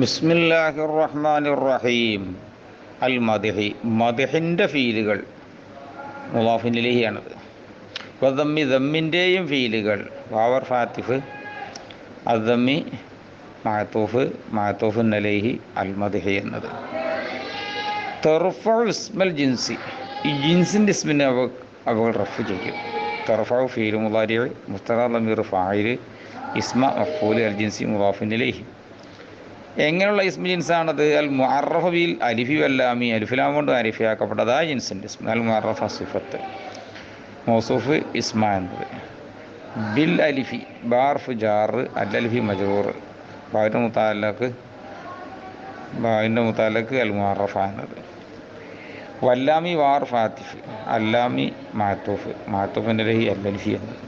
ബിസ്മില്ലാഹിർ റഹ്മാനിർ റഹീം. അൽ മദ്ഹി, മദ്ഹിൻ്റെ ഫീലുകൾ മുളാഫിൻ ഇലൈഹിയാണത്. വദമ്മി, ദമ്മിൻ്റെയും ഫീലുകൾ വാവർ ഫാത്തിഫ് അദ്ദമ്മി മഅതൂഫ് മഅതൂഫുൻ അലൈഹി അൽ മദ്ഹി എന്നത്. തർഫഉ ഇസ്മൽ ജിൻസി, ഈ ജിൻസിൻ്റെ ഇസ്മിനെ അവൾ റഫ് ചെയ്യും. തർഫഉ ഫീൽ മുളാരി മുസ്തഖർ ലമീർ ഫാഇൽ ഇസ്മ മഫ്ഊൽ അൽ ജിൻസി മുളാഫിൻ ഇലൈഹി. എങ്ങനെയുള്ള ഇസ്മ ജിൻസാണത്? അൽ മുഅറഫ ബിൽ അലിഫി വല്ലാമി, അലിഫിലാം കൊണ്ട് അരിഫിയാക്കപ്പെട്ടതായ ജിൻസിൻ്റെ ഇസ്മ. അൽ മുഅറഫ സിഫത്ത്, മൗസൂഫ് ഇസ്മ എന്നത്. ബിൽ അലിഫി ബാർഫ് ജാർ, അൽ അലിഫി മജ്റൂർ, ബാഇൻ്റെ മുതാലക്ക് അൽ മുഅറഫ എന്നത്. വല്ലാമി വാർ ഫാത്തിഫ്, അല്ലാമി മഅതൂഫ് മഅതൂഫിൻ്റെ അലൈഹി അൽ അലിഫി എന്നത്.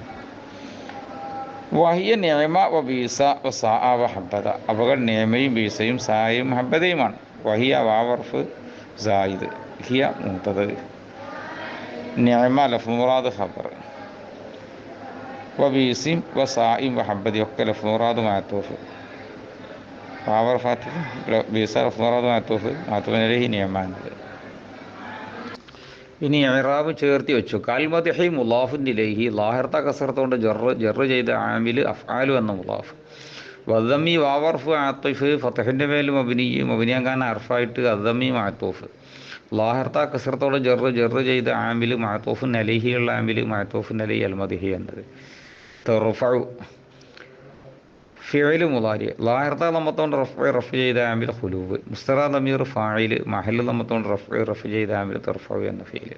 വഹിയ നിഅമ വ ബീസ വ സാഅ വ ഹബ്ബദ, അവകൾ നിഅമയും ബീസയും സായും ഹബ്ബദയുമാണ്. വഹിയ വാവർഫ് സായിദ്, ഹിയ മുബ്തദ, നിഅമ ലഫ്ദ് മുറാദ് ഖബർ, വ ബീസിം വ സായിം വ ഹബ്ബദി ഒക്കെ ലഫ്ദ് മുറാദ് മഅതൂഫ്. വാവർ ഫാത്തിഫ് ബീസ ലഫ്ദ് മുറാദ് മഅതൂഫ് മഅതൂഫിൻ അലൈഹി നിഅമ എന്നത്. ഇനി ഇറാബ് ചേർത്തി വെച്ചു. കൽ മദ്ഹി മുളാഫുൻ ഇലൈഹി, ലാഹിർത്ത കസറത്തുകൊണ്ട് ജറ് ചെയ്ത ആമിൽ അഫ്ആലു എന്ന മുളാഫ്. വദമ്മി വാവർഫ് ആത്തിഫ്, ഫതഹിൻ്റെ മേൽ മബനിയാൻ അർഫായിട്ട് അദമ്മി മഅതൂഫ്. ലാഹിർത്ത കസറത്തോടെ ജറ് ചെയ്ത ആമിൽ മഅതൂഫുൻ അലൈഹിയുള്ള ആമിൽ മഅതൂഫുൻ അലൈഹി അൽ മദ്ഹി എന്നത്. തർഫഉ ഫിഅല് മുളാരി, ലാഹിർത്ത ലമ്മത്തോണ്ട് റഫ് ചെയ്ത ആമിൽ ഖുലൂബ്. മുസ്തഖർ ലമീർ ഫാഇൽ, മഹല്ല് ലമ്മത്തോണ്ട് റഫ് ചെയ്ത ആമിൽ തർഫഉ എന്ന ഫീല്.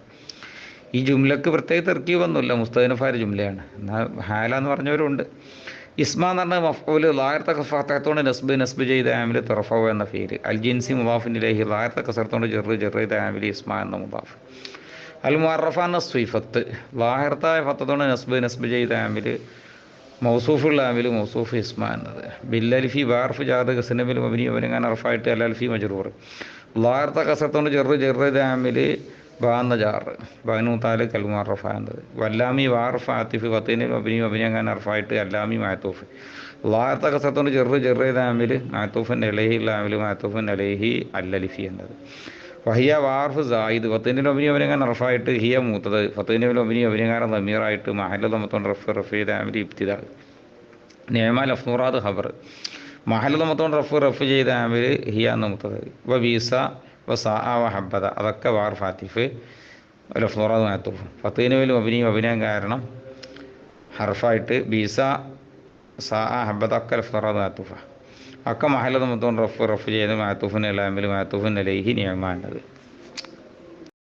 ഈ ജുംലക്ക് പ്രത്യേക തർക്കീബൊന്നുമില്ല, മുസ്തഅനഫായ ജുംലയാണ്. എന്നാൽ ഹാല എന്ന് പറഞ്ഞവരുണ്ട്. ഇസ്മ എന്ന് പറഞ്ഞാൽ മഫ്ഊൽ, ലാഹിർത്ത ഫതഹത്തോണ്ട് നസ്ബ് ചെയ്ത ആമിൽ തർഫഉ എന്ന ഫീല്. അൽ ജിൻസി മുളാഫിൻ ഇലൈഹി, ലാഹിർത്ത കസറത്തോണ്ട് ജറ് ചെയ്ത ആമിൽ ഇസ്മ എന്ന മുളാഫ്. അൽ മുഅറഫ എന്ന സ്വീഫത്ത്, ലാഹിർത്തായ ഫത്തത്തോണ്ട് നസ്ബ് ചെയ്ത ആമിൽ മൗസൂഫുള്ള ആമിൽ മൗസൂഫ് ഇസ്മ എന്നത്. ബില്ലൽഫി ബാർഫ് ജാദ് കസനബിൽ മബനി അവനങ്ങാൻ അർഫായിട്ട് അലൽഫി മജ്റൂർ. ലാഹിർത്ത കസറത്തോണ്ട് ജറ് ചെയ്ത ആമിൽ ബാന്ന ജാർ, ബാനു താലിക് അൽ മുഅറഫ എന്നത്. വല്ലാമി വാർഫ് ആത്തിഫ് ഫത്തിന് മബനി അവനങ്ങാൻ അർഫായിട്ട് അല്ലാമി മഅതൂഫ്. ലാഹിർത്ത കസറത്തോണ്ട് ജറ് ചെയ്ത ആമിൽ മഅതൂഫുൻ അലൈഹി ആമിൽ മഅതൂഫുൻ അലൈഹി അൽ അലിഫി എന്നത്. വഹിയ വാർഫ് സായിദ്, ഫത്തിൻ്റെ അഭിനി അവനങ്ങാൻ റഫായിട്ട് ഹിയ മൂത്തത്, ഫത്തിൻ്റെ അഭിനി അവനങ്ങാൻ ദമീറായിട്ട് മഹല്ല് ദമ്മത്തോണ്ട് റഫ് ചെയ്ത ആമിൽ ഇബ്തിദാ. നിഅമ ലഫ്ദ് മുറാദ് ഖബർ, മഹല്ല് ദമ്മത്തോണ്ട് റഫ് ചെയ്ത ആമിൽ ഹിയ എന്ന മൂത്തത്. വ ബീസ വ സാഅ വ ഹബ്ബദ, അതൊക്കെ വാർ ഫാത്തിഫ് ലഫ്ദ് മുറാദ് മഅതൂഫ്. ഫത്തിൻ്റെ അഭിനയം കാരണം ഹർഫായിട്ട് ബീസ സാഅ ഹബ്ബദ ഒക്കെ ലഫ്ദ് മുറാദ് മഅതൂഫ. ഒക്കെ മഹല്ല് ദമ്മത്തോണ്ട് റഫ് ചെയ്ത് മഅതൂഫുൻ അലാമിൽ മഅതൂഫുൻ അലൈഹി നിഅമ എന്നത്.